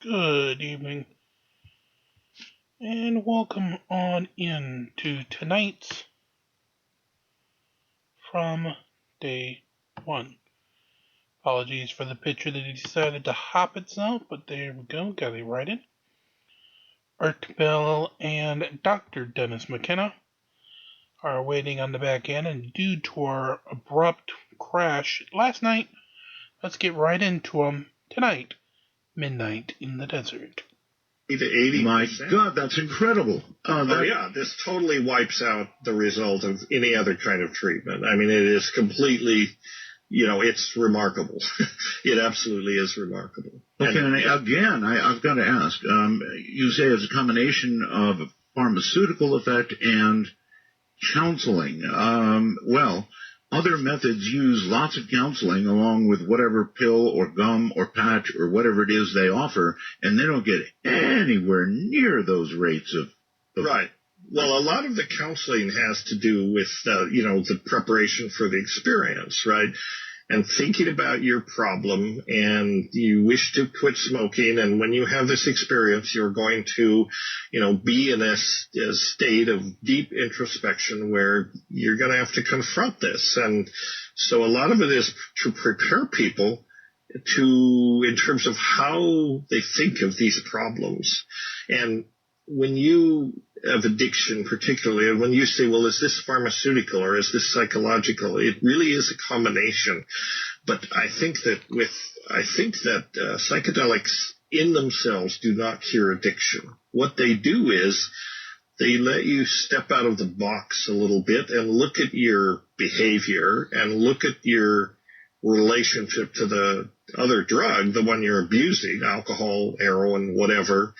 Good evening, and welcome on in to tonight's From Day One. Apologies for the picture that he decided to hop itself, but there we go, got it right in. Art Bell and Dr. Dennis McKenna are waiting on the back end, and due to our abrupt crash last night, let's get right into them tonight, Midnight in the Desert. To 80%. My God, that's incredible. Yeah, this totally wipes out the result of any other kind of treatment. I mean, it is completely, it's remarkable. It absolutely is remarkable. Okay, and again, I've got to ask, you say it's a combination of pharmaceutical effect and counseling. Other methods use lots of counseling along with whatever pill or gum or patch or whatever it is they offer, and they don't get anywhere near those rates of Right. Well, a lot of the counseling has to do with, the preparation for the experience, right? And thinking about your problem, and you wish to quit smoking, and when you have this experience, you're going to, be in a state of deep introspection where you're going to have to confront this. And so a lot of it is to prepare people in terms of how they think of these problems. And when you have addiction particularly, and when you say, well, is this pharmaceutical or is this psychological, it really is a combination. But I think that psychedelics in themselves do not cure addiction. What they do is they let you step out of the box a little bit and look at your behavior and look at your relationship to the other drug, the one you're abusing, alcohol, heroin, whatever,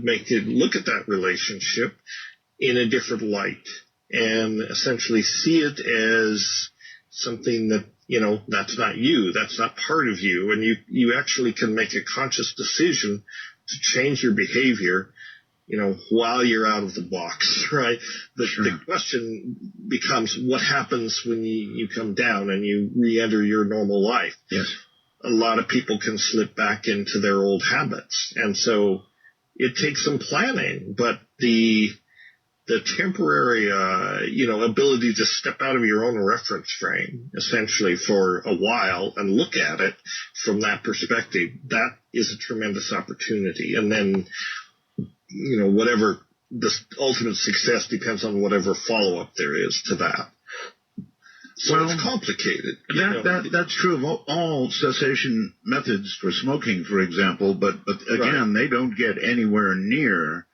make you look at that relationship in a different light and essentially see it as something that, that's not you, that's not part of you, and you actually can make a conscious decision to change your behavior, while you're out of the box, right? The question becomes, what happens when you come down and you re-enter your normal life? Yes. A lot of people can slip back into their old habits, and so it takes some planning, but the temporary, ability to step out of your own reference frame, essentially for a while and look at it from that perspective, that is a tremendous opportunity. And then, whatever the ultimate success depends on whatever follow-up there is to that. So it's complicated. That's true of all cessation methods for smoking, for example, but again, They don't get anywhere near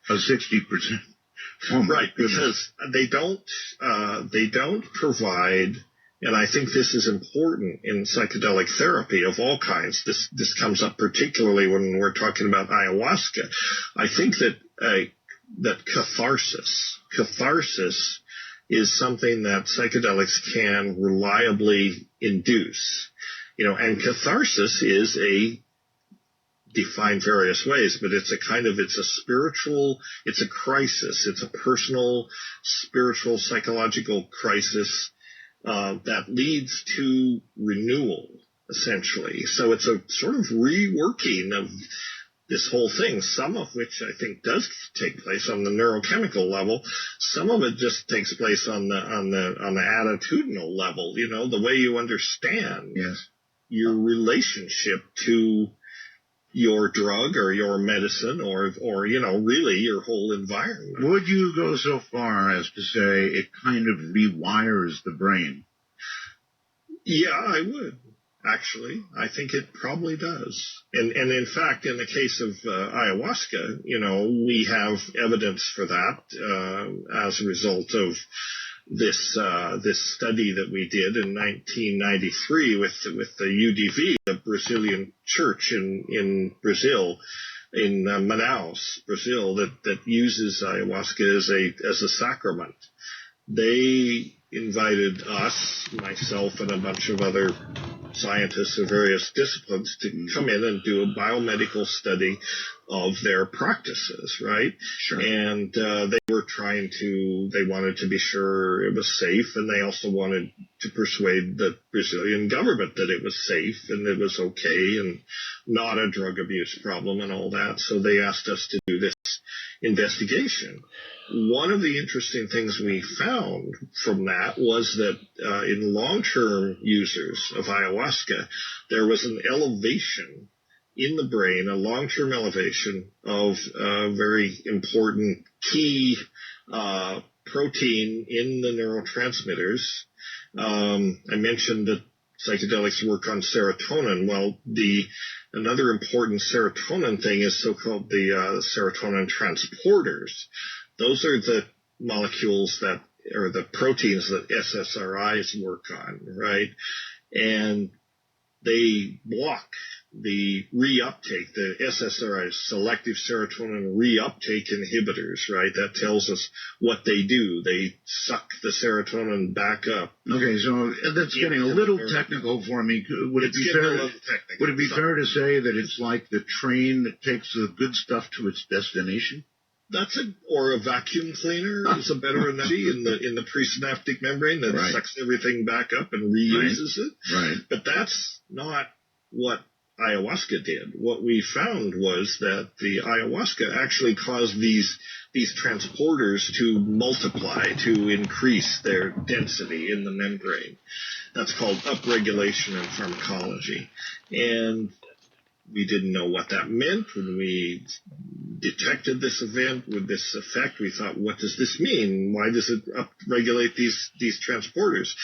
a 60%. Oh my right, goodness. Because they don't provide, and I think this is important in psychedelic therapy of all kinds. This comes up particularly when we're talking about ayahuasca. I think that catharsis is something that psychedelics can reliably induce. And catharsis is defined various ways, but it's a spiritual, it's a crisis, it's a personal, spiritual, psychological crisis that leads to renewal, essentially. So it's a sort of reworking of this whole thing, some of which I think does take place on the neurochemical level. Some of it just takes place on the attitudinal level, the way you understand your relationship to your drug or your medicine or really your whole environment. Would you go so far as to say it kind of rewires the brain? Yeah, I would. Actually, I think it probably does. And in fact, in the case of ayahuasca, we have evidence for that as a result of this study that we did in 1993 with the UDV, the Brazilian church in Brazil, in Manaus, Brazil, that uses ayahuasca as a sacrament. They invited us, myself, and a bunch of other scientists of various disciplines to come in and do a biomedical study of their practices, right? Sure. And they wanted to be sure it was safe, and they also wanted to persuade the Brazilian government that it was safe and it was okay and not a drug abuse problem and all that. So they asked us to do this investigation. One of the interesting things we found from that was that in long-term users of ayahuasca, there was an elevation in the brain, a long-term elevation of a very important key protein in the neurotransmitters. I mentioned that psychedelics work on serotonin. Well, another important serotonin thing is so-called the serotonin transporters. Those are the molecules or the proteins that SSRIs work on, right? And they block the reuptake, the SSRIs, selective serotonin reuptake inhibitors, right? That tells us what they do. They suck the serotonin back up. Okay, so that's getting a little technical for me. Would it be fair to say that it's like the train that takes the good stuff to its destination? Or a vacuum cleaner is a better analogy in the presynaptic membrane that sucks everything back up and reuses it. Right. But that's not what ayahuasca did. What we found was that the ayahuasca actually caused these transporters to multiply, to increase their density in the membrane. That's called upregulation in pharmacology. And we didn't know what that meant when we detected this event with this effect. We thought, what does this mean? Why does it upregulate these transporters?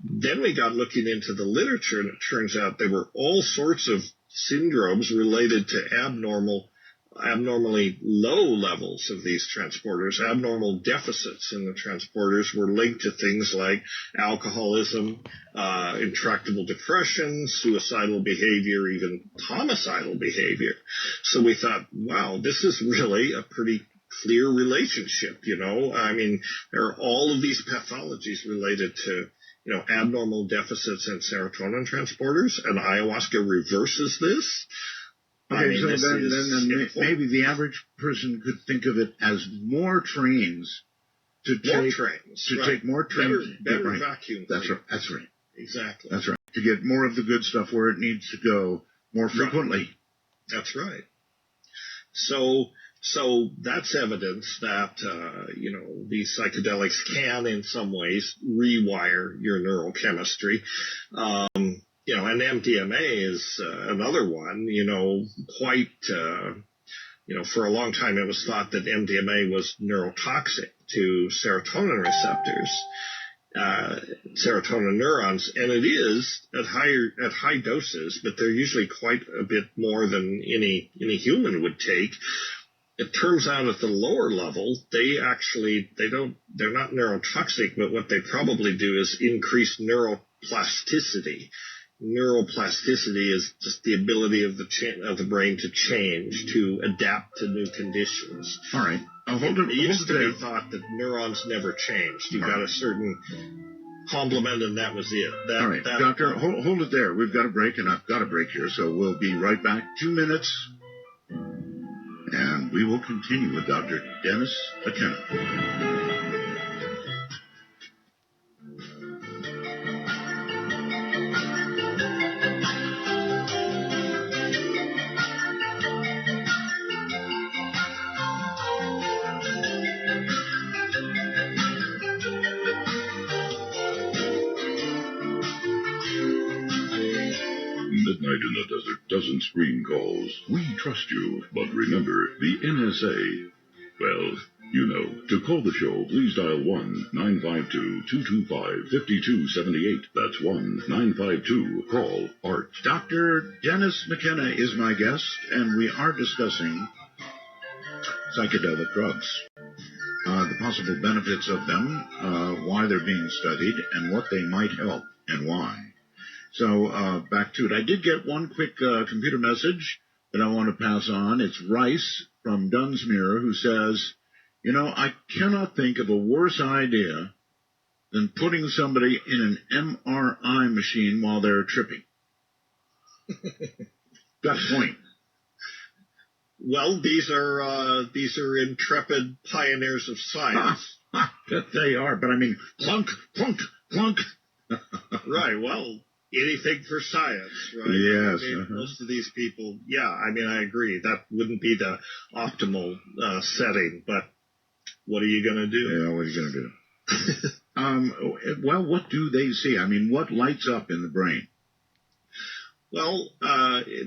Then we got looking into the literature, and it turns out there were all sorts of syndromes related to abnormally low levels of these transporters. Abnormal deficits in the transporters were linked to things like alcoholism, intractable depression, suicidal behavior, even homicidal behavior. So we thought, wow, this is really a pretty clear relationship, I mean, there are all of these pathologies related to abnormal deficits in serotonin transporters, and ayahuasca reverses this. Okay, so then maybe the average person could think of it as more trains to take more trains. Better vacuum. That's right. Exactly. That's right. To get more of the good stuff where it needs to go more frequently. Right. That's right. So that's evidence that, these psychedelics can in some ways rewire your neurochemistry. And MDMA is another one, for a long time it was thought that MDMA was neurotoxic to serotonin receptors, serotonin neurons, and it is at high doses, but they're usually quite a bit more than any human would take. It turns out at the lower level, they're not neurotoxic, but what they probably do is increase neuroplasticity. Neuroplasticity is just the ability of the brain to change, to adapt to new conditions. All right. It used to be thought that neurons never changed. You got a certain complement, and that was it. All right, Doctor, hold it there. We've got a break, and I've got a break here, so we'll be right back. 2 minutes, and we will continue with Dr. Dennis McKenna. Midnight in the desert doesn't screen calls. We trust you, but remember, the NSA. Well, to call the show, please dial 1-952-225-5278. That's 1-952-CALL-ART. Dr. Dennis McKenna is my guest, and we are discussing psychedelic drugs. The possible benefits of them, why they're being studied, and what they might help, and why. So back to it. I did get one quick computer message that I want to pass on. It's Rice from Dunsmuir, who says, I cannot think of a worse idea than putting somebody in an MRI machine while they're tripping. Got a point. Well, these are intrepid pioneers of science. That they are, but I mean, clunk, clunk, clunk. Right. Well, anything for science, right? Yes. I mean, most of these people, yeah. I mean, I agree. That wouldn't be the optimal setting, but what are you going to do? Yeah, what are you going to do? Well, what do they see? I mean, what lights up in the brain? Well,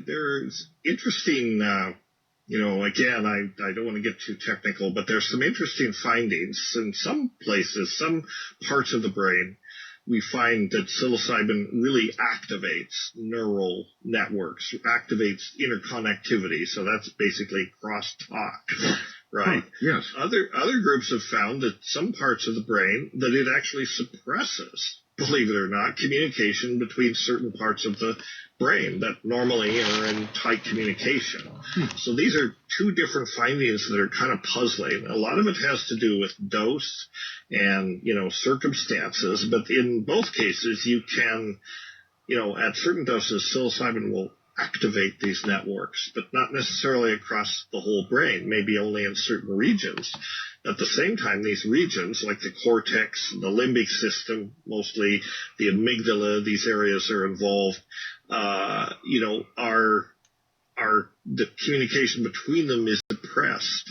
there's interesting, again, I don't want to get too technical, but there's some interesting findings in some places, some parts of the brain. We find that psilocybin really activates neural networks, activates interconnectivity. So that's basically crosstalk, right? Huh, yes. Other groups have found that some parts of the brain that it actually suppresses, believe it or not, communication between certain parts of the brain that normally are in tight communication. So these are two different findings that are kind of puzzling. A lot of it has to do with dose and, circumstances, but in both cases you can, at certain doses, psilocybin will activate these networks, but not necessarily across the whole brain, maybe only in certain regions. At the same time, these regions, like the cortex, the limbic system, mostly the amygdala, these areas are involved, are the communication between them is suppressed.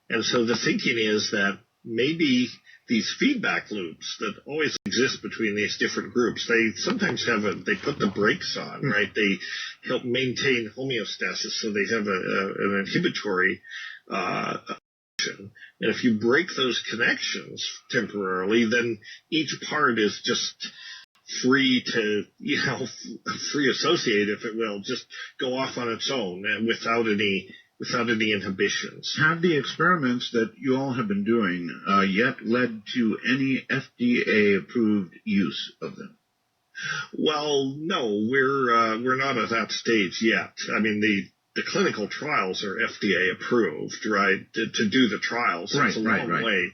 And so the thinking is that maybe these feedback loops that always exist between these different groups, they sometimes they put the brakes on, right? They help maintain homeostasis, so they have an inhibitory action. And if you break those connections temporarily, then each part is just free to, free associate, if it will, just go off on its own and without any inhibitions. Have the experiments that you all have been doing yet led to any FDA-approved use of them? Well, no, we're not at that stage yet. I mean, the clinical trials are FDA approved, right? To do the trials, it's a long way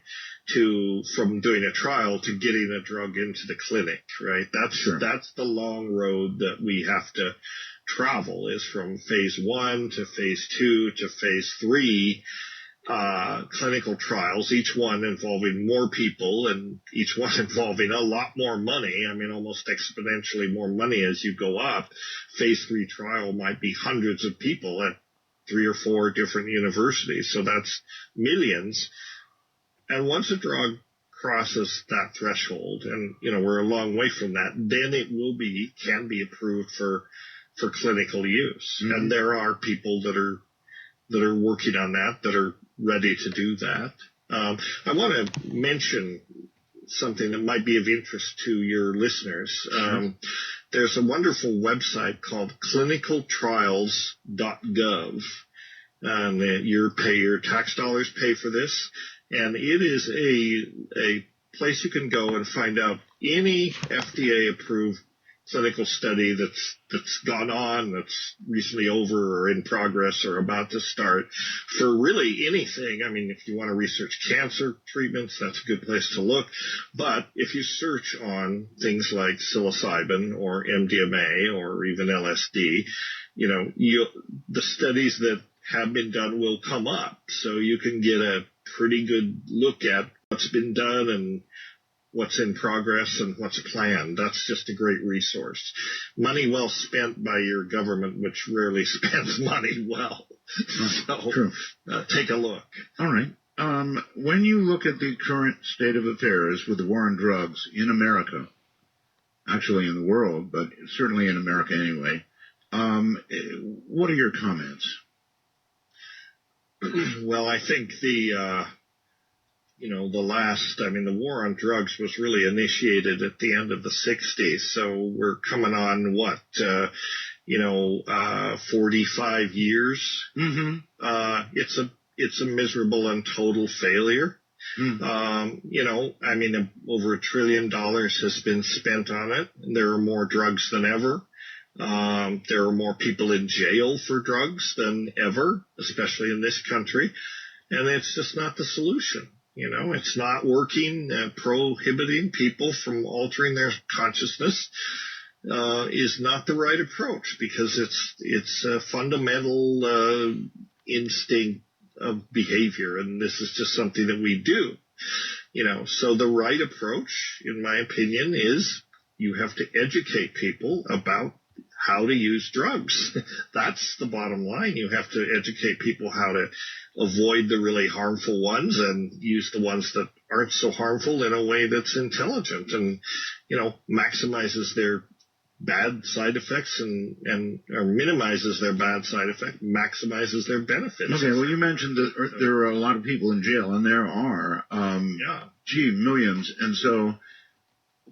from doing a trial to getting a drug into the clinic, right? That's the long road that we have to travel, is from phase 1 to phase 2 to phase 3 clinical trials, each one involving more people and each one involving a lot more money. I mean, almost exponentially more money as you go up. Phase 3 trial might be hundreds of people at 3 or 4 different universities. So that's millions. And once a drug crosses that threshold, and, we're a long way from that, then it can be approved for clinical use. Mm-hmm. And there are people that are working on that are ready to do that. I want to mention something that might be of interest to your listeners. There's a wonderful website called Clinicaltrials Gov, and your tax dollars pay for this. And it is a place you can go and find out any FDA-approved clinical study that's gone on, that's recently over or in progress or about to start, for really anything. I mean, if you want to research cancer treatments, that's a good place to look. But if you search on things like psilocybin or Mdma or even LSD, the studies that have been done will come up. So you can get a pretty good look at what's been done and what's in progress and what's planned. That's just a great resource. Money well spent by your government, which rarely spends money well. So take a look. All right. When you look at the current state of affairs with the war on drugs in America, actually in the world, but certainly in America anyway, what are your comments? Well, I think the war on drugs was really initiated at the end of the 60s. So we're coming on 45 years. Mm-hmm. It's a miserable and total failure. Mm-hmm. Over $1 trillion has been spent on it. There are more drugs than ever. There are more people in jail for drugs than ever, especially in this country. And it's just not the solution. It's not working. Prohibiting people from altering their consciousness is not the right approach, because it's a fundamental instinct of behavior, and this is just something that we do. So the right approach, in my opinion, is you have to educate people about how to use drugs. That's the bottom line. You have to educate people how to avoid the really harmful ones and use the ones that aren't so harmful in a way that's intelligent and, maximizes their bad side effects or minimizes their bad side effect, maximizes their benefits. Okay, well, you mentioned that there are a lot of people in jail, and there are, millions. And so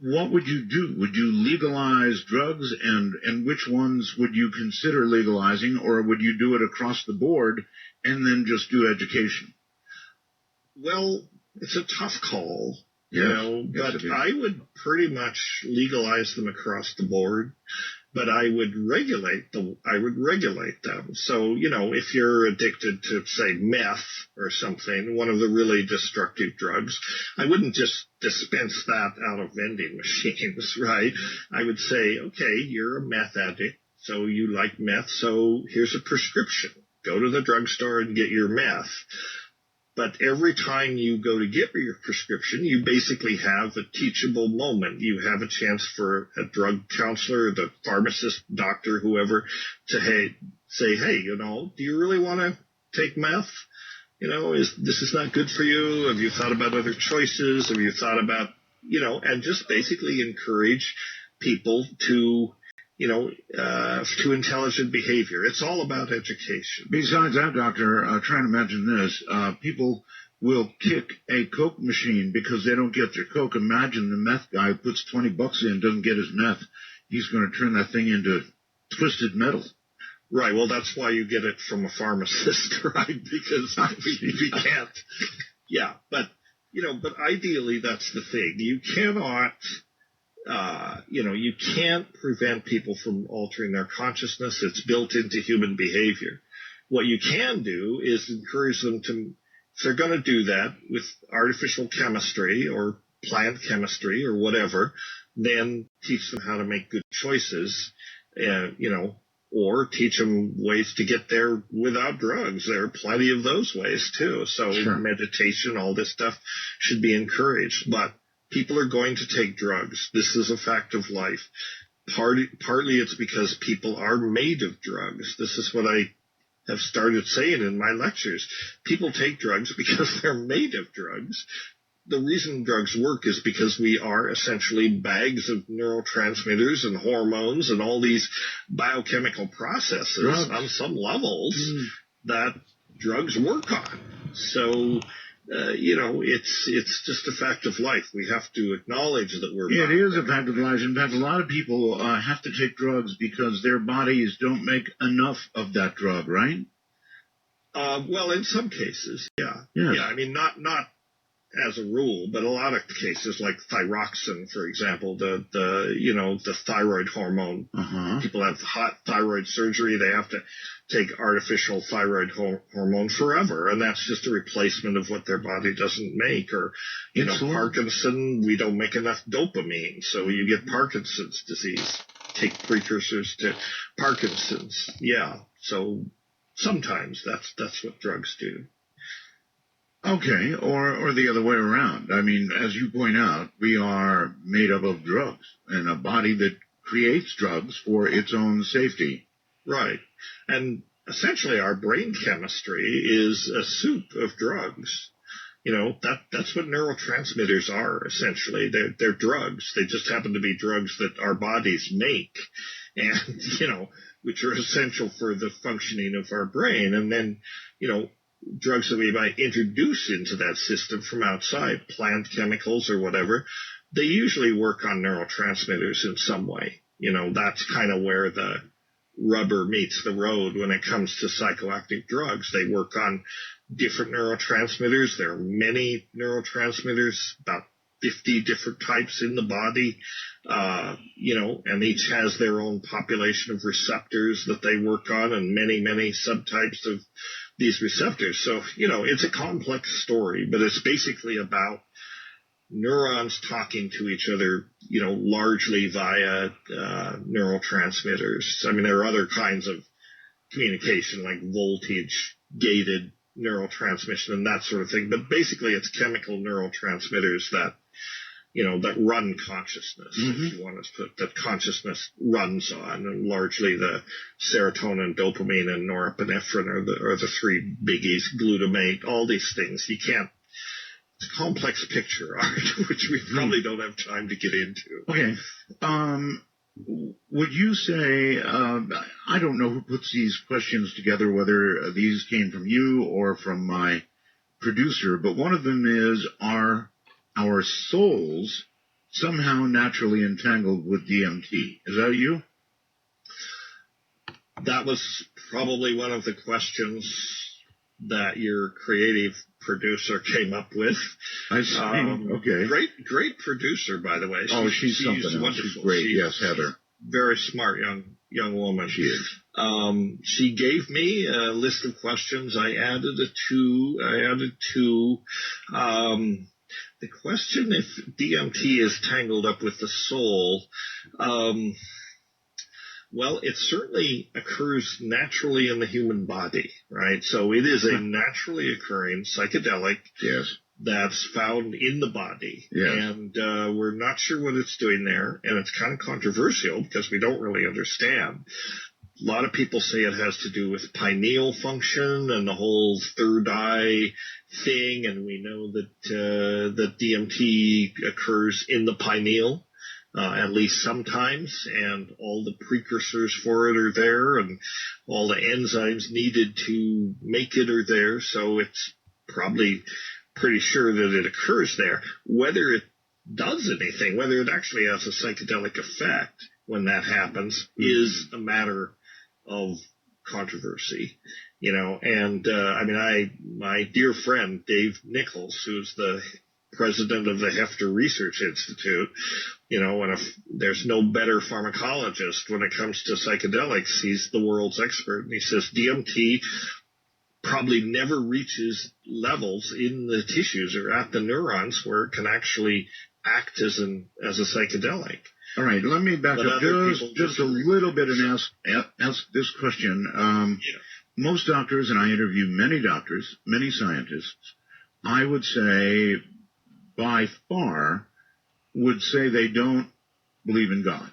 what would you do? Would you legalize drugs, and which ones would you consider legalizing, or would you do it across the board and then just do education? Well, it's a tough call. But yes, I would pretty much legalize them across the board, but I would regulate them. So, if you're addicted to, say, meth or something, one of the really destructive drugs, I wouldn't just dispense that out of vending machines, right? I would say, okay, you're a meth addict, so you like meth, so here's a prescription. Go to the drugstore and get your meth. But every time you go to get your prescription, you basically have a teachable moment. You have a chance for a drug counselor, the pharmacist, doctor, whoever, to say, hey, do you really want to take meth? This is not good for you? Have you thought about other choices? Have you thought about, and just basically encourage people to intelligent behavior. It's all about education. Besides that, Doctor, trying to imagine this, people will kick a Coke machine because they don't get their Coke. Imagine the meth guy who puts $20 in, doesn't get his meth. He's going to turn that thing into twisted metal. Right. Well, that's why you get it from a pharmacist, right? Because we can't. Yeah. But ideally, that's the thing. You cannot... you can't prevent people from altering their consciousness. It's built into human behavior. What you can do is encourage them to, if they're going to do that with artificial chemistry or plant chemistry or whatever, then teach them how to make good choices, or teach them ways to get there without drugs. There are plenty of those ways too. So Sure. Meditation, all this stuff should be encouraged. But people are going to take drugs. This is a fact of life. Partly it's because people are made of drugs. This is what I have started saying in my lectures. People take drugs because they're made of drugs. The reason drugs work is because we are essentially bags of neurotransmitters and hormones and all these biochemical processes on some levels that drugs work on. So, it's just a fact of life. We have to acknowledge that we're... It is a fact of life. In fact, a lot of people have to take drugs because their bodies don't make enough of that drug, right? Well, in some cases, yeah. Yes. Yeah, I mean, not as a rule, but a lot of cases like thyroxine, for example, the thyroid hormone. Uh-huh. People have hot thyroid surgery. They have to take artificial thyroid hormone forever. And that's just a replacement of what their body doesn't make. Or, Parkinson, we don't make enough dopamine. So you get Parkinson's disease. Take precursors to Parkinson's. Yeah. So sometimes that's what drugs do. Okay, or the other way around. I mean, as you point out, we are made up of drugs and a body that creates drugs for its own safety. Right. And essentially our brain chemistry is a soup of drugs. That's what neurotransmitters are, essentially. They're drugs. They just happen to be drugs that our bodies make and, which are essential for the functioning of our brain. And then, drugs that we might introduce into that system from outside, plant chemicals or whatever, they usually work on neurotransmitters in some way. That's kind of where the rubber meets the road when it comes to psychoactive drugs. They work on different neurotransmitters. There are many neurotransmitters, about 50 different types in the body, and each has their own population of receptors that they work on and many, many subtypes of these receptors. So, it's a complex story, but it's basically about neurons talking to each other, largely via neurotransmitters. I mean, there are other kinds of communication like voltage gated neurotransmission and that sort of thing. But basically, it's chemical neurotransmitters that, that run consciousness, if you want to put that consciousness runs on, and largely the serotonin, dopamine, and norepinephrine are the three biggies, glutamate, all these things. It's a complex picture, Art, which we probably don't have time to get into. Okay. Would you say, I don't know who puts these questions together, whether these came from you or from my producer, but one of them is, are our souls somehow naturally entangled with DMT? Is that you? That was probably one of the questions that your creative producer came up with. I see. Okay. Great producer, by the way. She's something else. Wonderful. She's great. Yes, Heather. Very smart young woman. She is. She gave me a list of questions. I added two. The question if DMT is tangled up with the soul, well, it certainly occurs naturally in the human body, right? So it is a naturally occurring psychedelic that's found in the body. Yes. And we're not sure what it's doing there, and it's kind of controversial because we don't really understand. A lot of people say it has to do with pineal function and the whole third eye thing, and we know that DMT occurs in the pineal, at least sometimes, and all the precursors for it are there, and all the enzymes needed to make it are there, so it's probably pretty sure that it occurs there. Whether it does anything, whether it actually has a psychedelic effect when that happens, is a matter of controversy, and my dear friend Dave Nichols, who's the president of the Hefter Research Institute, there's no better pharmacologist when it comes to psychedelics. He's the world's expert, and he says DMT probably never reaches levels in the tissues or at the neurons where it can actually act as a psychedelic. All right, let me back up just a little bit and ask this question. Most doctors, and I interview many doctors, many scientists, I would say by far would say they don't believe in God.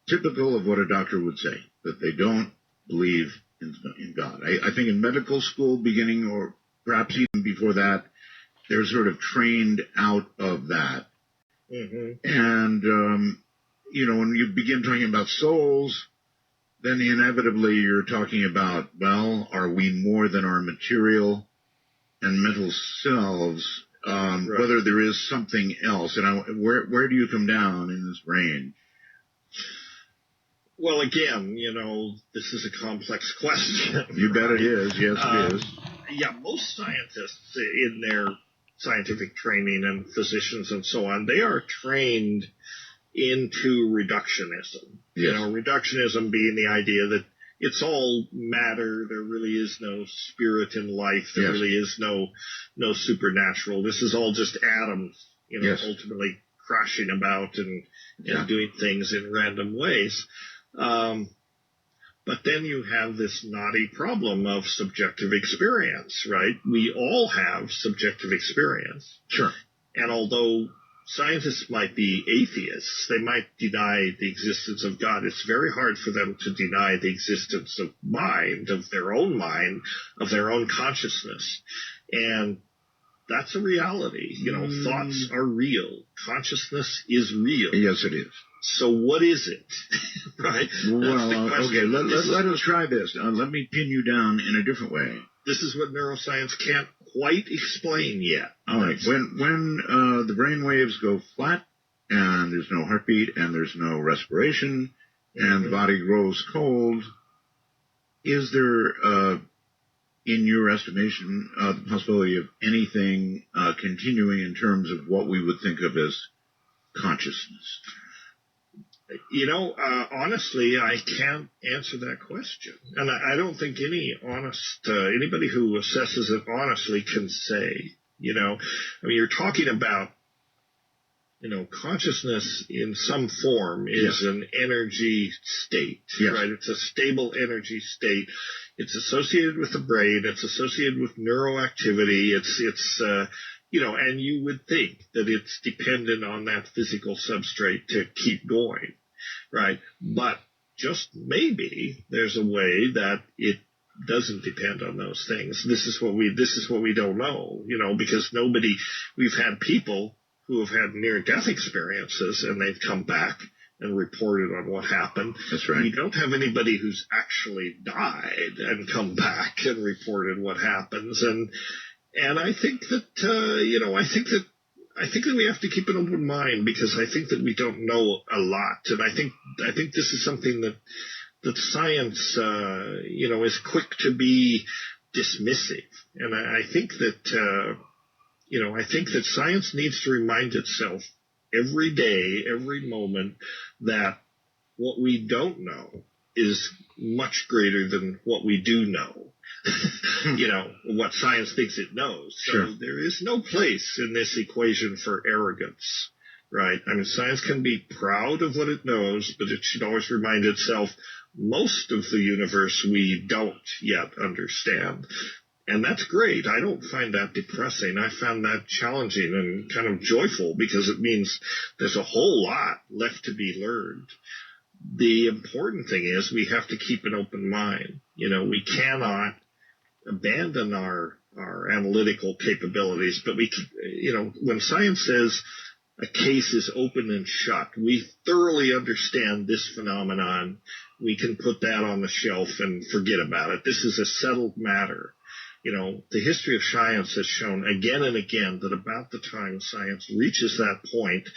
Typical of what a doctor would say, that they don't believe in God. I think in medical school, beginning or perhaps even before that, they're sort of trained out of that. Mm-hmm. And, when you begin talking about souls, then inevitably you're talking about, well, are we more than our material and mental selves, Right. whether there is something else? And where do you come down in this range? Well, again, this is a complex question. You bet it is. Yes, it is. Yeah, most scientists in their scientific training and physicians and so on, they are trained into reductionism. Yes. Reductionism being the idea that it's all matter. There really is no spirit in life. There really is no supernatural. This is all just atoms, ultimately crashing about and doing things in random ways. But then you have this knotty problem of subjective experience, right? We all have subjective experience. Sure. And although scientists might be atheists, they might deny the existence of God. It's very hard for them to deny the existence of mind, of their own consciousness. And that's a reality. Thoughts are real. Consciousness is real. Yes, it is. So what is it? Right? Well, okay, let us try this. Let me pin you down in a different way. This is what neuroscience can't quite explain yet. All right. When the brain waves go flat and there's no heartbeat and there's no respiration and the body grows cold, is there, in your estimation, the possibility of anything continuing in terms of what we would think of as consciousness? Honestly, I can't answer that question. And I don't think anybody who assesses it honestly can say, you're talking about, consciousness in some form is an energy state, right? It's a stable energy state. It's associated with the brain. It's associated with neuroactivity. And you would think that it's dependent on that physical substrate to keep going, right? But just maybe there's a way that it doesn't depend on those things. This is what we don't know, because we've had people who have had near-death experiences and they've come back and reported on what happened. That's right. We don't have anybody who's actually died and come back and reported what happens. And I think that, I think that we have to keep an open mind, because I think that we don't know a lot. And I think this is something that science, is quick to be dismissive. And I think that, science needs to remind itself every day, every moment, that what we don't know is much greater than what we do know. What science thinks it knows. So Sure. There is no place in this equation for arrogance, right? I mean, science can be proud of what it knows, but it should always remind itself most of the universe we don't yet understand. And that's great. I don't find that depressing. I found that challenging and kind of joyful, because it means there's a whole lot left to be learned. The important thing is we have to keep an open mind. We cannot abandon our analytical capabilities, but when science says a case is open and shut, we thoroughly understand this phenomenon. We can put that on the shelf and forget about it. This is a settled matter. The history of science has shown again and again that about the time science reaches that point,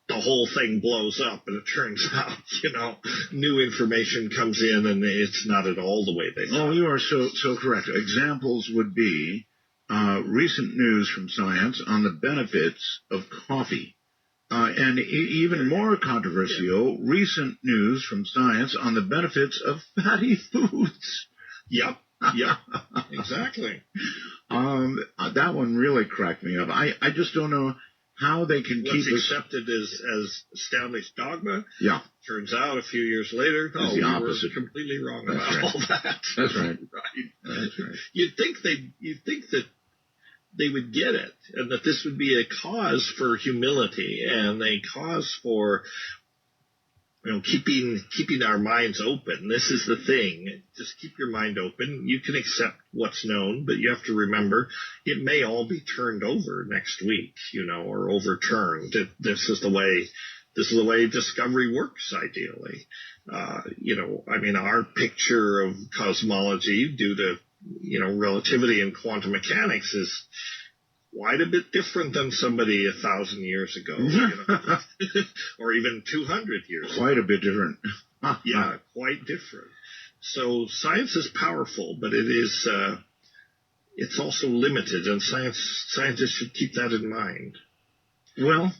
the whole thing blows up, and it turns out, new information comes in and it's not at all the way they thought. Oh, you are so correct. Examples would be recent news from science on the benefits of coffee. And even more controversial, recent news from science on the benefits of fatty foods. Yep, exactly. That one really cracked me up. I just don't know how they can keep What's accepted as established dogma. Yeah. Turns out a few years later, the opposite. Were completely wrong That's about right. all that. That's right. Right. That's right. You'd think that they would get it, and that this would be a cause for humility and a cause for keeping our minds open. This is the thing. Just keep your mind open. You can accept what's known, but you have to remember it may all be turned over next week, or overturned. This is the way discovery works, ideally. Our picture of cosmology due to, relativity and quantum mechanics is quite a bit different than somebody 1,000 years ago, or even 200 years ago. Quite a bit different. Yeah, quite different. So science is powerful, but it's also limited, and scientists should keep that in mind. Well,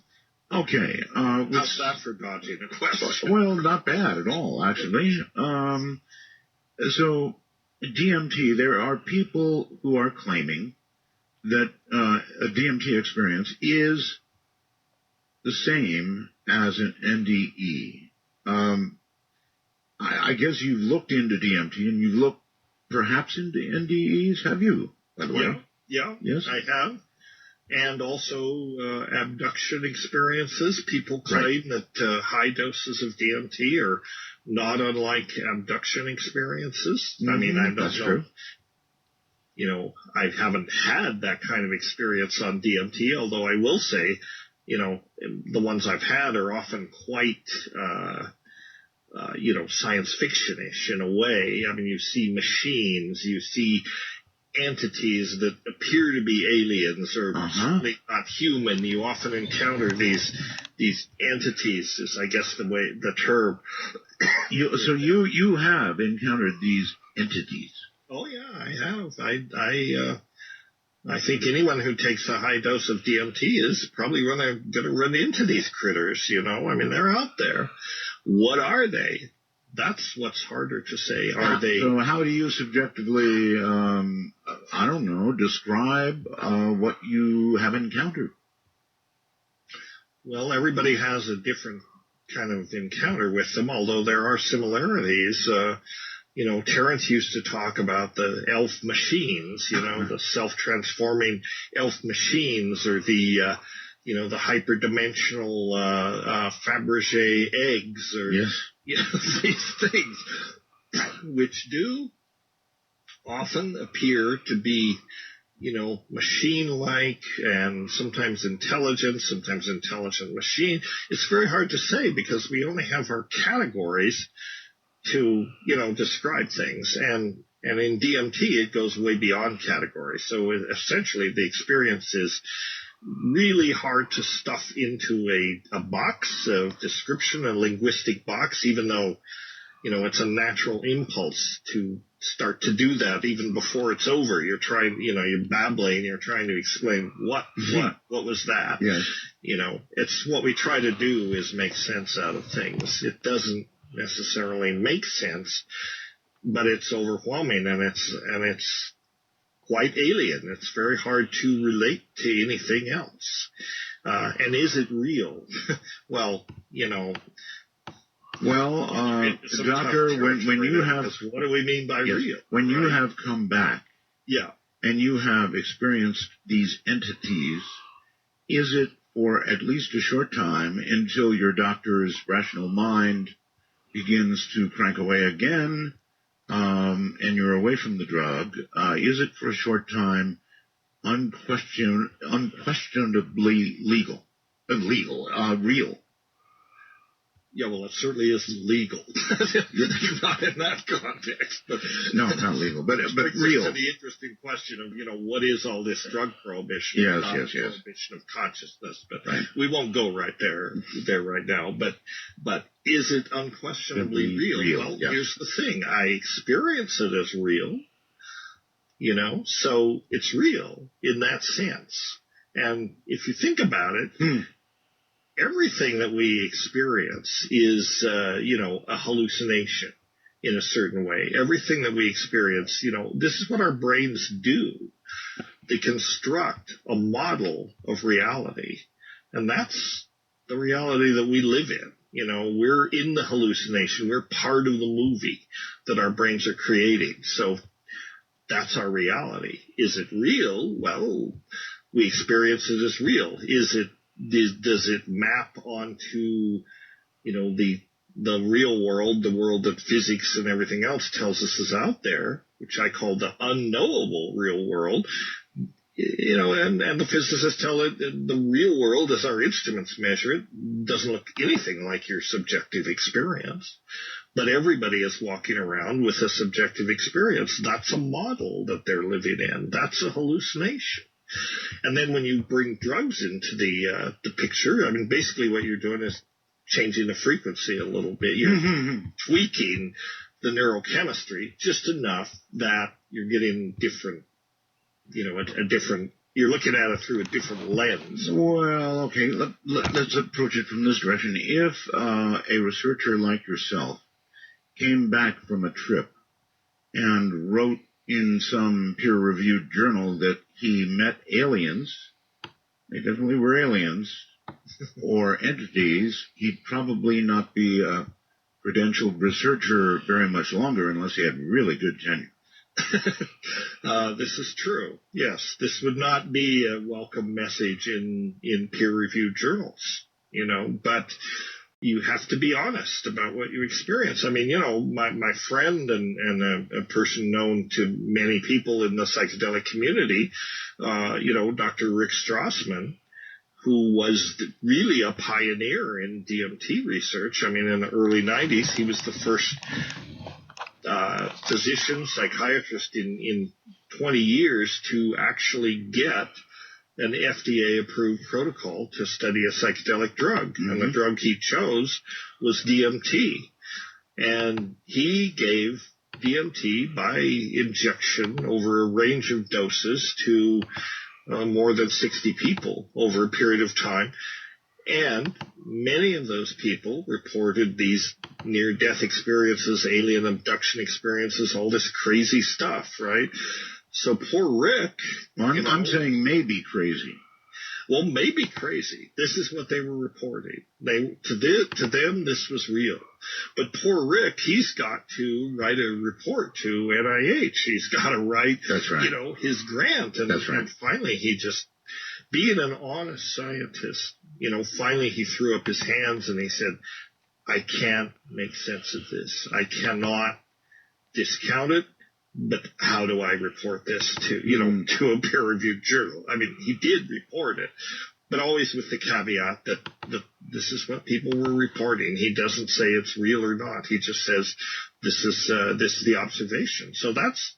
okay. How's that for dodging a question? Well, not bad at all, actually. So DMT, there are people who are claiming that a DMT experience is the same as an NDE. I guess you've looked into DMT, and you've looked perhaps into NDEs, have you, by the way? Yeah, yes? I have. And also abduction experiences. People claim that high doses of DMT are not unlike abduction experiences. Mm-hmm, I mean, I don't know. True. I haven't had that kind of experience on DMT, although I will say, the ones I've had are often quite, science fiction-ish in a way. I mean, you see machines, you see entities that appear to be aliens or certainly not human. You often encounter these entities, is I guess the term. So you have encountered these entities. Oh yeah, I have. I think anyone who takes a high dose of DMT is probably going to run into these critters. I mean, they're out there. What are they? That's what's harder to say. Are they? So how do you subjectively, describe what you have encountered? Well, everybody has a different kind of encounter with them, although there are similarities. Terence used to talk about the elf machines, the self-transforming elf machines, or the hyperdimensional Fabergé eggs, or these things, which do often appear to be, machine-like, and sometimes intelligent machine. It's very hard to say because we only have our categories to, describe things. And in DMT, it goes way beyond categories. So essentially, the experience is really hard to stuff into a box of description, a linguistic box, even though, it's a natural impulse to start to do that even before it's over. You're trying, you're babbling, you're trying to explain what was that? Yes. It's what we try to do is make sense out of things. It doesn't necessarily make sense, but it's overwhelming, and it's quite alien. It's very hard to relate to anything else. And is it real? Well, Doctor, when you have, what do we mean by real? When you have come back, and you have experienced these entities, is it for at least a short time until your doctor's rational mind begins to crank away again, and you're away from the drug? Is it for a short time unquestionably real? Yeah, well, it certainly isn't legal. Not in that context. But no, not legal, but real. To the interesting question of, what is all this drug prohibition? Yes. Prohibition of consciousness. But we won't go right there right now. But is it unquestionably real? Well, here's the thing. I experience it as real, so it's real in that sense. And if you think about it, everything that we experience is, a hallucination in a certain way. Everything that we experience, this is what our brains do. They construct a model of reality, and that's the reality that we live in. We're in the hallucination. We're part of the movie that our brains are creating. So that's our reality. Is it real? Well, we experience it as real. Does it map onto, the real world, the world that physics and everything else tells us is out there, which I call the unknowable real world? And the physicists tell it the real world, as our instruments measure it, doesn't look anything like your subjective experience. But everybody is walking around with a subjective experience. That's a model that they're living in. That's a hallucination. And then when you bring drugs into the picture, I mean, basically what you're doing is changing the frequency a little bit. You're tweaking the neurochemistry just enough that you're getting different, you're looking at it through a different lens. Well, okay, let's approach it from this direction. If a researcher like yourself came back from a trip and wrote in some peer-reviewed journal that he met aliens, they definitely were aliens, or entities, he'd probably not be a credentialed researcher very much longer unless he had really good tenure. This is true. Yes, this would not be a welcome message in peer-reviewed journals, but you have to be honest about what you experience. I mean, my friend and a person known to many people in the psychedelic community, Dr. Rick Strassman, who was really a pioneer in DMT research. I mean, in the early 90s, he was the first physician, psychiatrist in 20 years to actually get an FDA-approved protocol to study a psychedelic drug. And the drug he chose was DMT. And he gave DMT by injection over a range of doses to more than 60 people over a period of time. And many of those people reported these near-death experiences, alien abduction experiences, all this crazy stuff, right? So poor Rick. I'm saying maybe crazy. Well, maybe crazy. This is what they were reporting. To them, this was real. But poor Rick, he's got to write a report to NIH. He's got to write, That's right. his grant. And, That's right. and finally, he just, being an honest scientist, finally he threw up his hands and he said, I can't make sense of this. I cannot discount it. But how do I report this to a peer-reviewed journal? I mean, he did report it, but always with the caveat that this is what people were reporting. He doesn't say it's real or not. He just says this is the observation. So that's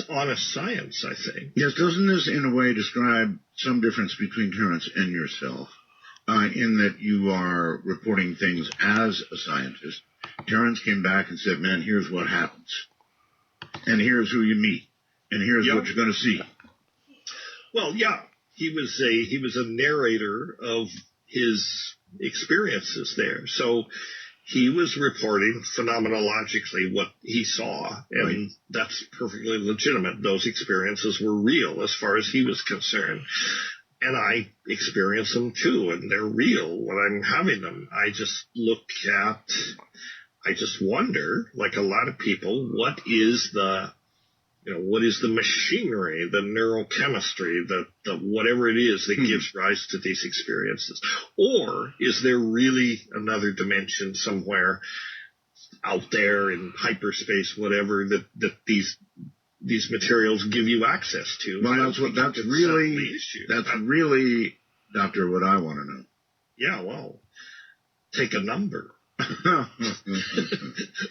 honest science, I think. Yes, doesn't this in a way describe some difference between Terence and yourself, in that you are reporting things as a scientist? Terence came back and said, man, here's what happens. And here's who you meet, and here's what you're going to see. Well, yeah, he was a narrator of his experiences there. So he was reporting phenomenologically what he saw, and that's perfectly legitimate. Those experiences were real as far as he was concerned. And I experience them too, and they're real when I'm having them. I just wonder, like a lot of people, what is the machinery, the neurochemistry, the whatever it is that gives rise to these experiences? Or is there really another dimension somewhere out there in hyperspace, whatever, that these materials give you access to? Well, that's really, Doctor, what I want to know. Yeah, well, take a number.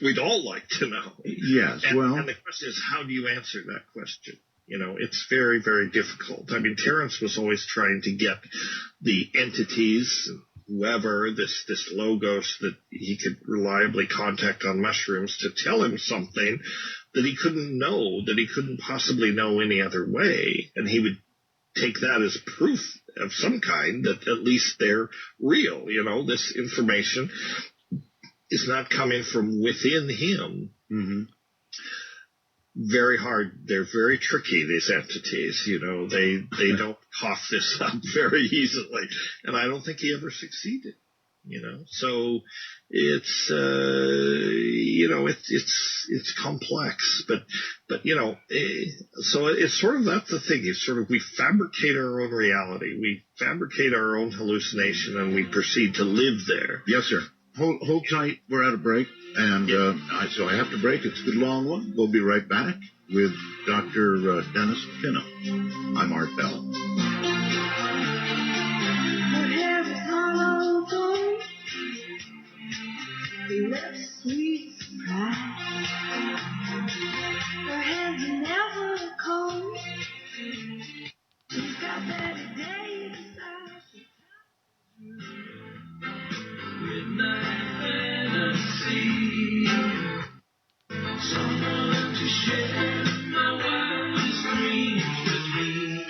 We'd all like to know. Yes, and the question is, how do you answer that question? It's very, very difficult. I mean, Terence was always trying to get the entities, whoever, this logos that he could reliably contact on mushrooms to tell him something that he couldn't know, that he couldn't possibly know any other way. And he would take that as proof of some kind that at least they're real. This information is not coming from within him. Mm-hmm. Very hard. They're very tricky, these entities. They don't cough this up very easily. And I don't think he ever succeeded. So it's it's complex, but so it's sort of, that's the thing. It's sort of, we fabricate our own reality, we fabricate our own hallucination, and we proceed to live there. Yes, sir. Hold tight. We're at a break, and so I have to break. It's a good long one. We'll be right back with Dr. Dennis McKenna. I'm Art Bell. Sweet surprise. Her hands are never cold. She's got better days. Midnight fantasy. Someone to share my wildest dreams with me.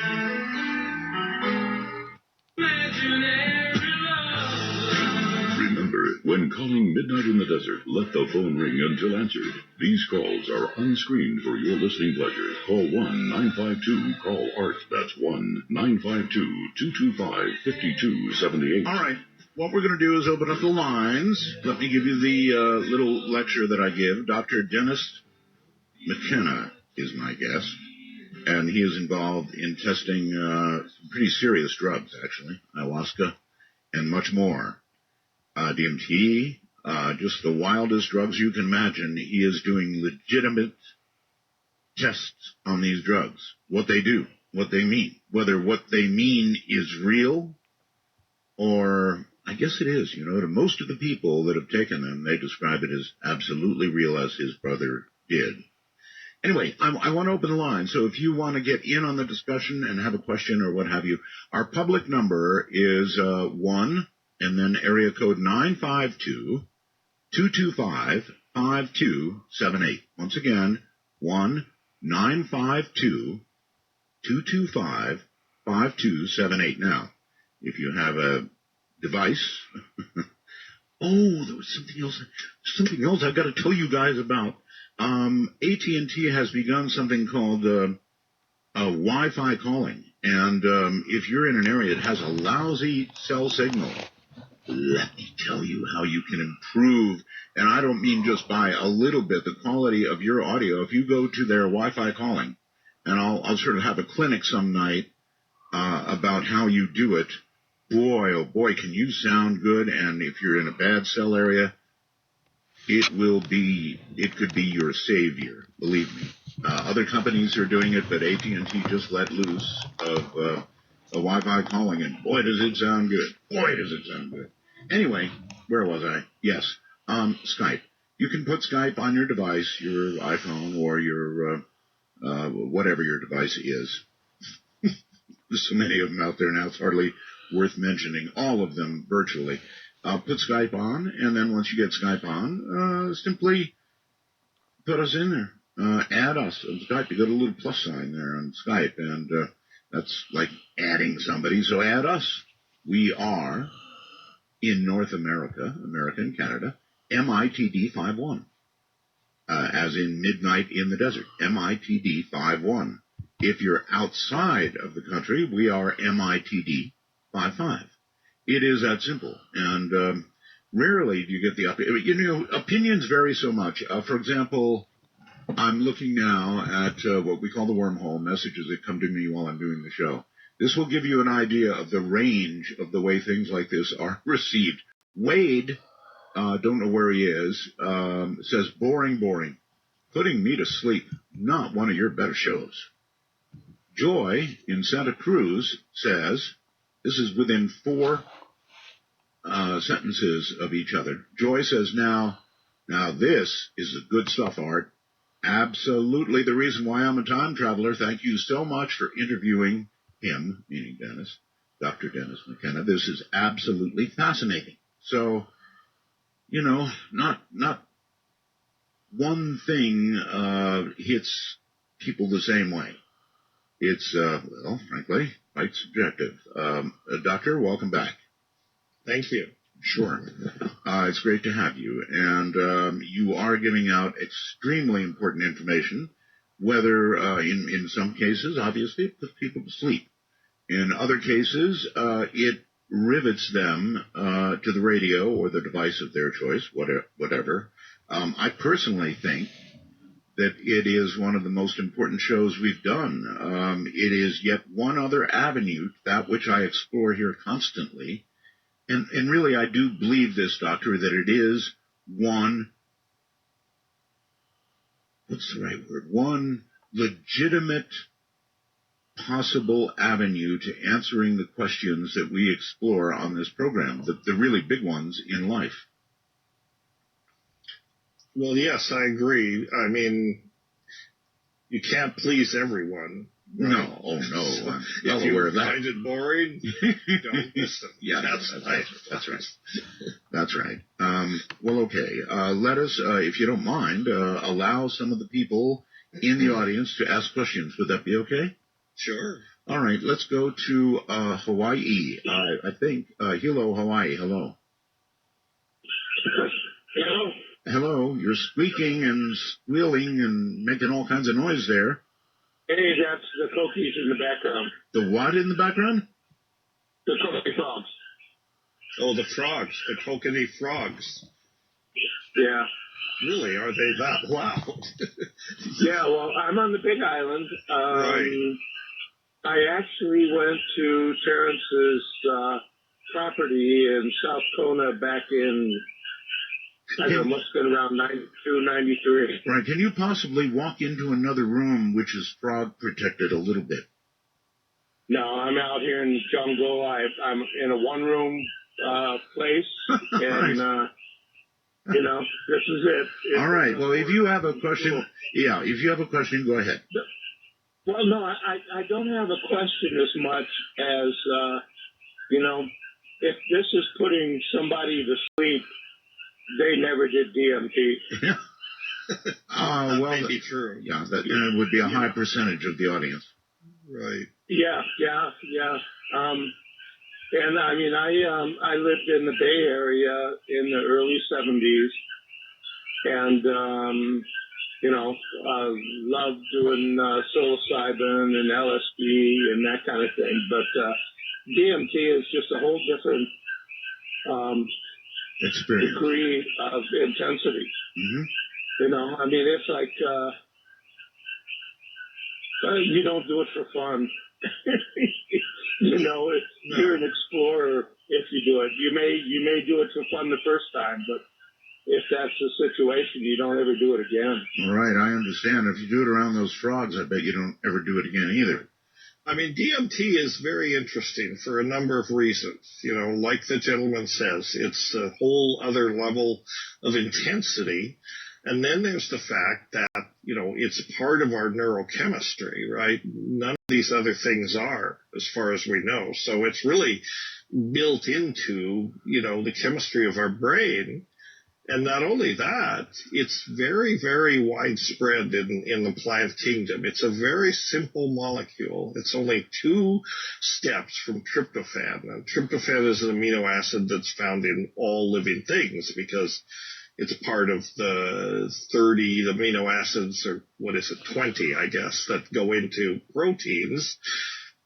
Imaginary love. Remember, when calling Midnight in the Desert, let the phone ring until answered. These calls are unscreened for your listening pleasure. Call 1-952-CALL-ART. That's 1-952-225-5278. All right. What we're going to do is open up the lines. Let me give you the little lecture that I give. Dr. Dennis McKenna is my guest, and he is involved in testing some pretty serious drugs, actually, ayahuasca and much more. DMT, just the wildest drugs you can imagine. He is doing legitimate tests on these drugs, what they do, what they mean, whether what they mean is real, or I guess it is. To most of the people that have taken them, they describe it as absolutely real, as his brother did. Anyway, I want to open the line, so if you want to get in on the discussion and have a question or what have you, our public number is 1 and then area code 952-225-5278. Once again, 1-952-225-5278. Now, if you have a device, there was something else I've got to tell you guys about. AT&T has begun something called Wi-Fi calling, And if you're in an area that has a lousy cell signal, let me tell you how you can improve, and I don't mean just by a little bit, the quality of your audio. If you go to their Wi-Fi calling, and I'll sort of have a clinic some night about how you do it, boy, oh boy, can you sound good. And if you're in a bad cell area, it could be your savior, believe me. Other companies are doing it, but AT&T just let loose of a Wi-Fi calling, and boy, does it sound good. Boy, does it sound good. Anyway, where was I? Yes, Skype. You can put Skype on your device, your iPhone or your whatever your device is. There's so many of them out there now, it's hardly worth mentioning. All of them, virtually. Put Skype on, and then once you get Skype on, simply put us in there. Add us on Skype. You got a little plus sign there on Skype, and that's like adding somebody. So add us. We are in North America, America and Canada, MITD 51, as in midnight in the desert, MITD 51. If you're outside of the country, we are MITD 55. It is that simple, and rarely do you get the opinions vary so much. For example, I'm looking now at what we call the wormhole, messages that come to me while I'm doing the show. This will give you an idea of the range of the way things like this are received. Wade, don't know where he is, says, boring, putting me to sleep, not one of your better shows. Joy in Santa Cruz says, this is within 4 sentences of each other. Joy says, now this is the good stuff, Art. Absolutely the reason why I'm a time traveler. Thank you so much for interviewing him, meaning Dennis, Dr. Dennis McKenna. This is absolutely fascinating. So, not one thing hits people the same way. It's, frankly, quite subjective. Doctor, welcome back. Thank you. Sure. It's great to have you. And you are giving out extremely important information, whether in some cases, obviously, it puts people to sleep. In other cases, it rivets them to the radio or the device of their choice, whatever. I personally think that it is one of the most important shows we've done. It is yet one other avenue, that which I explore here constantly. And really, I do believe this, Doctor, that it is one legitimate possible avenue to answering the questions that we explore on this program, the really big ones in life. Well, yes, I agree. I mean, you can't please everyone. Right? No, oh no, So I'm well if aware of you that. find it boring, don't listen. Yeah, That's right. That's right. Well, okay. Let us, if you don't mind, allow some of the people in the audience to ask questions. Would that be okay? Sure. All right. Let's go to Hawaii. I think. Hello, Hawaii. Hello. Hello? Hello. You're squeaking and squealing and making all kinds of noise there. Hey, that's the Kokies in the background. The what in the background? The Koki frogs. Oh, the frogs, the kokanee frogs. Yeah. Really, are they that loud? Yeah, well, I'm on the Big Island. Right. I actually went to Terrence's property in South Kona back in, I don't know, must have been around 92, 93. Right. Can you possibly walk into another room which is frog protected a little bit? No, I'm out here in the jungle. I'm in a one-room place, and, this is it. All right. Well, if you have a question, go ahead. Well, no, I don't have a question as much as, if this is putting somebody to sleep, they never did DMT. That well, may be true. Yeah, that would be a high percentage of the audience. Right. Yeah. And I mean, I lived in the Bay Area in the early 70s, and love doing psilocybin and LSD and that kind of thing. But DMT is just a whole different experience, degree of intensity. Mm-hmm. It's like you don't do it for fun. You're an explorer if you do it. You may do it for fun the first time, but if that's the situation, you don't ever do it again. Right, I understand. If you do it around those frogs, I bet you don't ever do it again either. DMT is very interesting for a number of reasons. Like the gentleman says, it's a whole other level of intensity. And then there's the fact that, it's part of our neurochemistry, right? None of these other things are, as far as we know. So it's really built into, the chemistry of our brain. And not only that, it's very, very widespread in the plant kingdom. It's a very simple molecule. It's only 2 steps from tryptophan. And tryptophan is an amino acid that's found in all living things because it's part of the 30 amino acids, or 20, I guess, that go into proteins.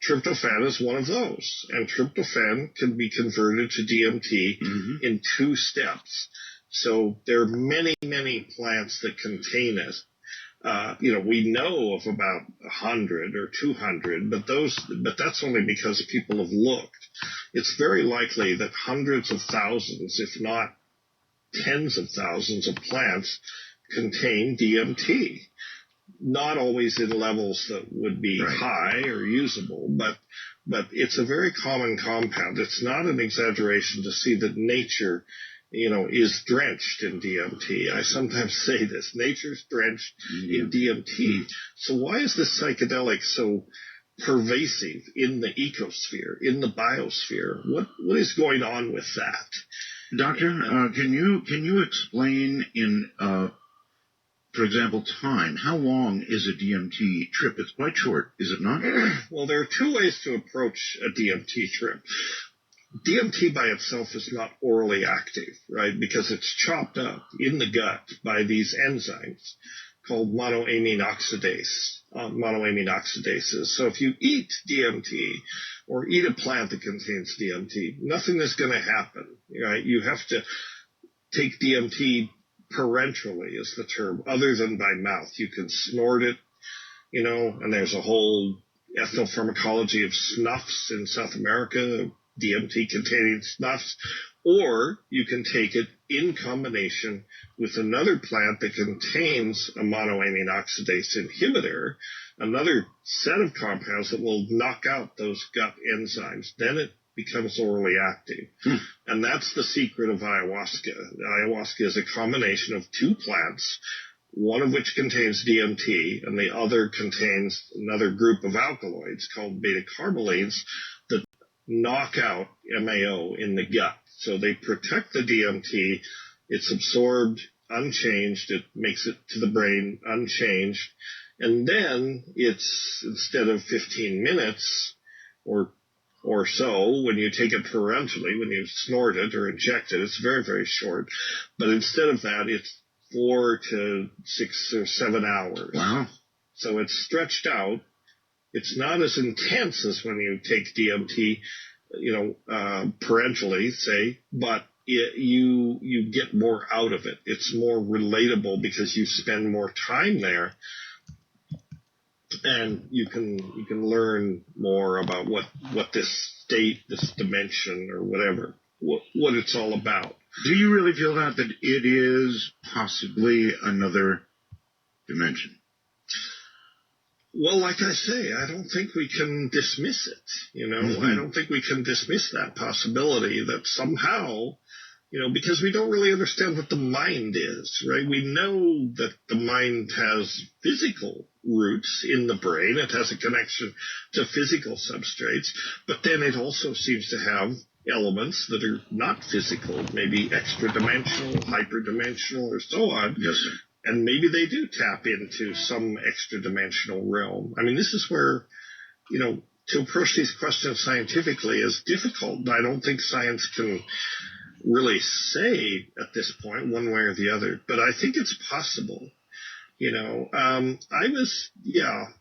Tryptophan is one of those. And tryptophan can be converted to DMT in 2 steps. So there are many, many plants that contain it. We know of about 100 or 200, but that's only because people have looked. It's very likely that hundreds of thousands, if not tens of thousands of plants contain DMT. Not always in levels that would be high or usable, but it's a very common compound. It's not an exaggeration to see that nature is drenched in DMT. I sometimes say this, nature's drenched in DMT. So why is this psychedelic so pervasive in the ecosphere, in the biosphere? What is going on with that? Doctor, can you explain in, for example, time? How long is a DMT trip? It's quite short, is it not? Well, there are 2 ways to approach a DMT trip. DMT by itself is not orally active, right? Because it's chopped up in the gut by these enzymes called monoamine oxidases. So if you eat DMT or eat a plant that contains DMT, nothing is going to happen, right? You have to take DMT parenterally is the term, other than by mouth. You can snort it, and there's a whole ethnopharmacology of snuffs in South America, DMT-containing snuffs, or you can take it in combination with another plant that contains a monoamine oxidase inhibitor, another set of compounds that will knock out those gut enzymes. Then it becomes orally active. And that's the secret of ayahuasca. Ayahuasca is a combination of 2 plants, one of which contains DMT, and the other contains another group of alkaloids called beta-carbolines that knock out MAO in the gut. So they protect the DMT. It's absorbed unchanged. It makes it to the brain unchanged. And then it's, instead of 15 minutes or so, when you take it parenterally, when you snort it or inject it, it's very, very short. But instead of that, it's 4 to 6 or 7 hours. Wow. So it's stretched out. It's not as intense as when you take DMT, parenterally, say, but you get more out of it. It's more relatable because you spend more time there, and you can learn more about what this state, this dimension, or whatever, what it's all about. Do you really feel that it is possibly another dimension? Well, like I say, I don't think we can dismiss it, I don't think we can dismiss that possibility that somehow, because we don't really understand what the mind is, right? We know that the mind has physical roots in the brain. It has a connection to physical substrates, but then it also seems to have elements that are not physical, maybe extra-dimensional, hyperdimensional, or so on. Yes, sir. And maybe they do tap into some extra-dimensional realm. I mean, this is where, to approach these questions scientifically is difficult. I don't think science can really say at this point one way or the other. But I think it's possible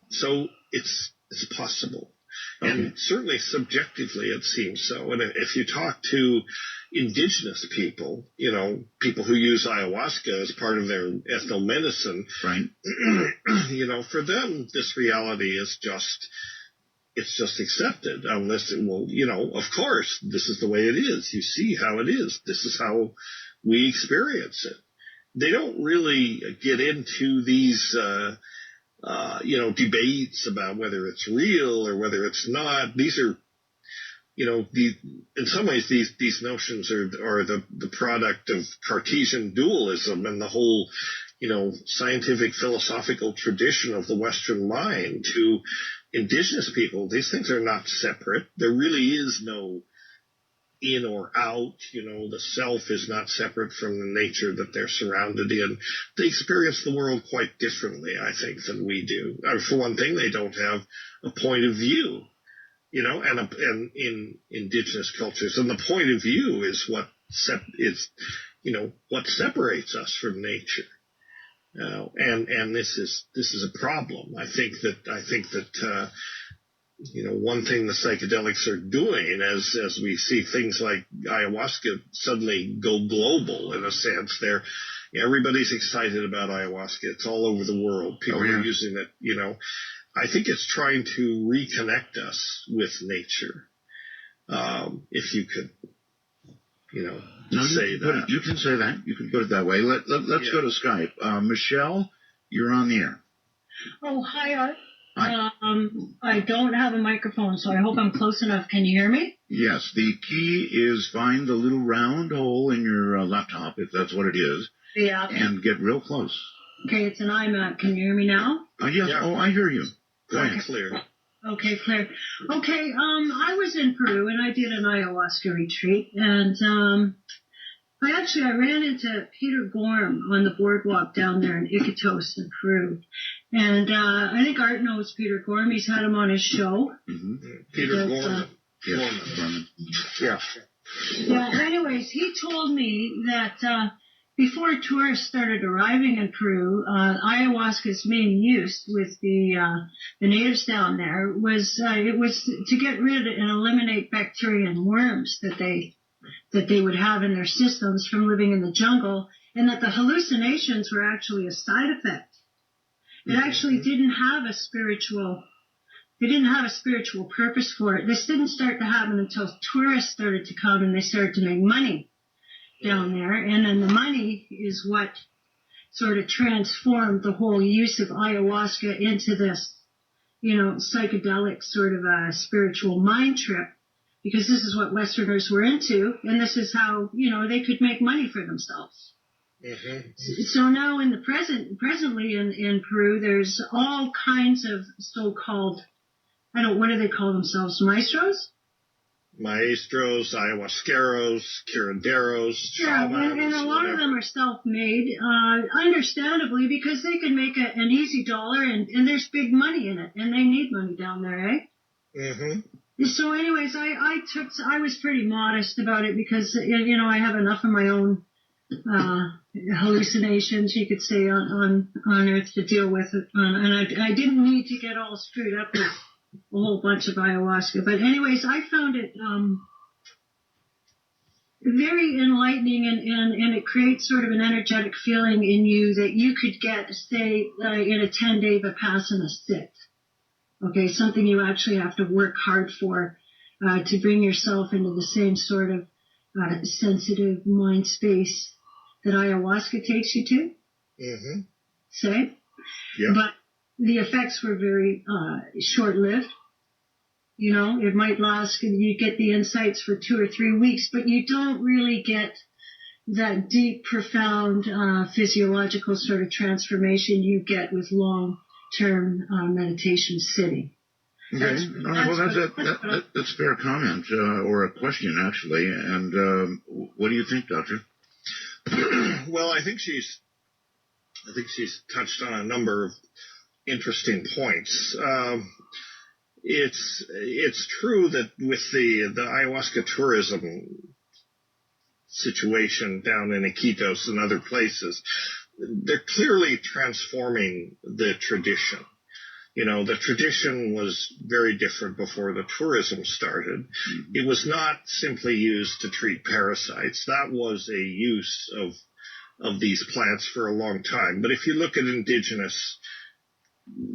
So it's possible. Okay. And certainly subjectively it seems so. And if you talk to indigenous people, people who use ayahuasca as part of their ethnomedicine, right. For them, this reality is it's just accepted unless of course, this is the way it is. You see how it is. This is how we experience it. They don't really get into these, debates about whether it's real or whether it's not. These are, in some ways, these notions are the product of Cartesian dualism and the whole, scientific philosophical tradition of the Western mind. To indigenous people, these things are not separate. There really is no in or out, the self is not separate from the nature that they're surrounded in. They experience the world quite differently, I think, than we do. For one thing, they don't have a point of view, and in indigenous cultures, and the point of view is what separates us from nature. And this is a problem. I think that one thing the psychedelics are doing as we see things like ayahuasca suddenly go global, in a sense, everybody's excited about ayahuasca. It's all over the world. People are using it, I think it's trying to reconnect us with nature. If you could, say that. You can say that. You can put it that way. Let's go to Skype. Michelle, you're on the air. Oh, hi, Art. I don't have a microphone, so I hope I'm close enough. Can you hear me? Yes. The key is find the little round hole in your laptop, if that's what it is. Yeah. And get real close. Okay, it's an iMac. Can you hear me now? Yes. Yeah. Oh, I hear you. Quite clear. Okay, clear. Okay, I was in Peru, and I did an Ayahuasca retreat, and I ran into Peter Gorm on the boardwalk down there in Iquitos in Peru. And I think Art knows Peter Gorm. He's had him on his show. Mm-hmm. Peter Gorman. Yeah. Yeah, anyways, he told me that before tourists started arriving in Peru, ayahuasca's main use with the natives down there was to get rid and eliminate bacteria and worms that they would have in their systems from living in the jungle, and that the hallucinations were actually a side effect. It actually didn't have a spiritual purpose for it. This didn't start to happen until tourists started to come and they started to make money down there. And then the money is what sort of transformed the whole use of ayahuasca into this, psychedelic sort of a spiritual mind trip, because this is what Westerners were into, and this is how, they could make money for themselves. Mm-hmm. So now in the presently in Peru, there's all kinds of so-called, what do they call themselves? Maestros, ayahuasqueros, curanderos, shamans. And a lot of them are self-made, understandably, because they can make an easy dollar, and there's big money in it, and they need money down there, eh? Mm-hmm. So anyways, I was pretty modest about it because, I have enough of my own hallucinations, you could say, on Earth to deal with it. And I didn't need to get all screwed up with a whole bunch of ayahuasca. But anyways, I found it very enlightening, and it creates sort of an energetic feeling in you that you could get, say, in a 10-day Vipassana sit. Okay, something you actually have to work hard for to bring yourself into the same sort of sensitive mind space that ayahuasca takes you to. Mm-hmm. Say? Yeah. But the effects were very short-lived. It might last, you get the insights for 2 or 3 weeks, but you don't really get that deep, profound physiological sort of transformation you get with long-term meditation sitting. Okay. All right. Well, that's a fair comment, or a question, actually. And what do you think, Doctor? Well, I think she's touched on a number of interesting points. It's true that with the ayahuasca tourism situation down in Iquitos and other places, they're clearly transforming the tradition. You know, the tradition was very different before the tourism started. Mm-hmm. It was not simply used to treat parasites. That was a use of these plants for a long time. But if you look at indigenous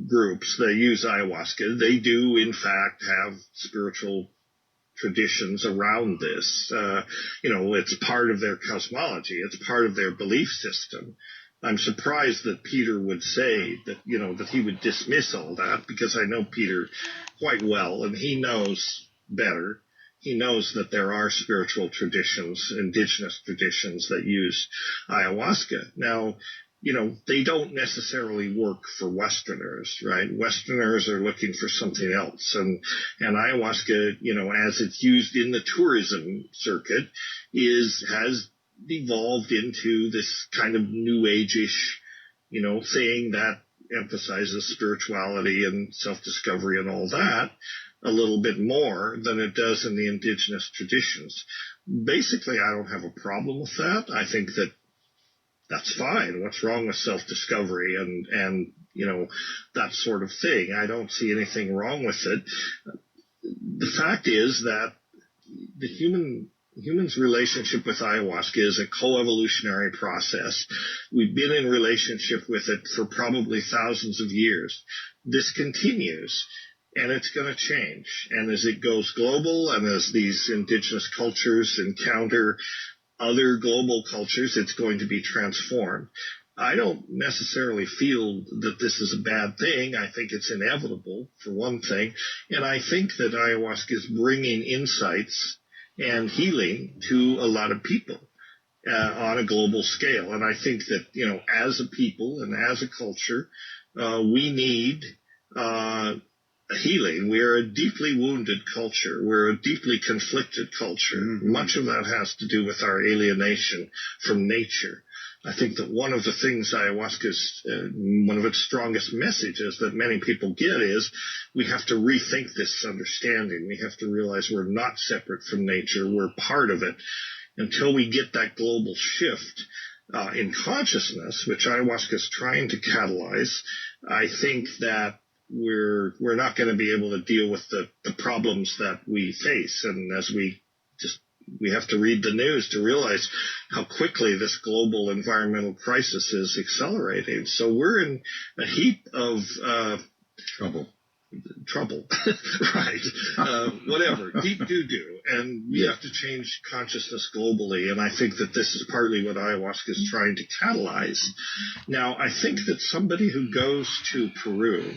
groups that use ayahuasca, they do in fact have spiritual traditions around this. You know, it's part of their cosmology. It's part of their belief system. I'm surprised that Peter would say that, you know, that he would dismiss all that, because I know Peter quite well, and he knows better. He knows that there are spiritual traditions, indigenous traditions that use ayahuasca. Now, you know, they don't necessarily work for Westerners, right? Westerners are looking for something else. And ayahuasca, you know, as it's used in the tourism circuit, has evolved into this kind of new age-ish, you know, thing that emphasizes spirituality and self-discovery and all that a little bit more than it does in the indigenous traditions. Basically, I don't have a problem with that. I think that that's fine. What's wrong with self-discovery and you know, that sort of thing? I don't see anything wrong with it. The fact is that the human's relationship with ayahuasca is a coevolutionary process. We've been in relationship with it for probably thousands of years. This continues, and it's going to change. And as it goes global, and as these indigenous cultures encounter other global cultures, it's going to be transformed. I don't necessarily feel that this is a bad thing. I think it's inevitable, for one thing. And I think that ayahuasca is bringing insights and healing to a lot of people on a global scale. And I think that, you know, as a people and as a culture, we need healing. We're a deeply wounded culture. We're a deeply conflicted culture. Mm-hmm. Much of that has to do with our alienation from nature. I think that one of the things ayahuasca's, one of its strongest messages that many people get is we have to rethink this understanding. We have to realize we're not separate from nature. We're part of it. Until we get that global shift in consciousness, which ayahuasca is trying to catalyze, I think that we're not going to be able to deal with the problems that we face. And as we have to read the news to realize how quickly this global environmental crisis is accelerating. So we're in a heap of trouble, right? Whatever, deep doo-doo, and we have to change consciousness globally. And I think that this is partly what ayahuasca is trying to catalyze. Now, I think that somebody who goes to Peru,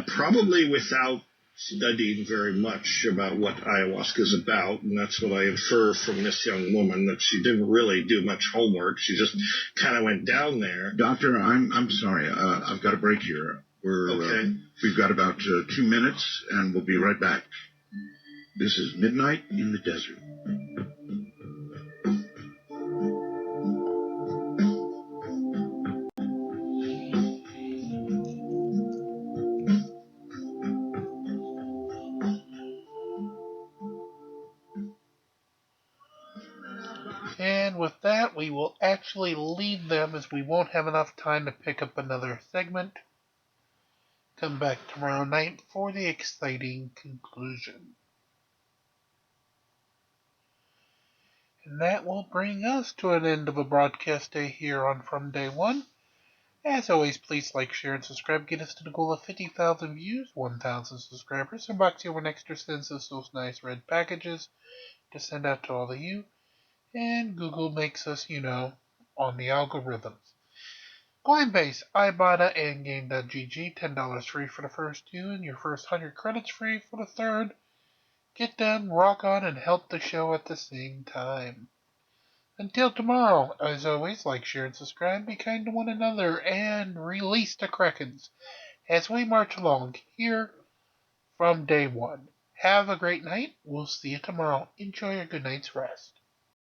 probably without studying very much about what ayahuasca is about, and that's what I infer from this young woman, that she didn't really do much homework. She just kind of went down there. Doctor, I'm sorry. I've got a break here. We've got about 2 minutes, and we'll be right back. This is Midnight in the Desert. And with that, we will actually leave them, as we won't have enough time to pick up another segment. Come back tomorrow night for the exciting conclusion. And that will bring us to an end of a broadcast day here on From Day One. As always, please like, share, and subscribe. Get us to the goal of 50,000 views, 1,000 subscribers. And Boxy over Nexter sends us those nice red packages to send out to all of you. And Google makes us, you know, on the algorithms. CoinBase, Ibotta, and Game.gg, $10 free for the first 2, and your first 100 credits free for the third. Get done, rock on, and help the show at the same time. Until tomorrow, as always, like, share, and subscribe, be kind to one another, and release the Krakens as we march along here from Day One. Have a great night. We'll see you tomorrow. Enjoy your good night's rest.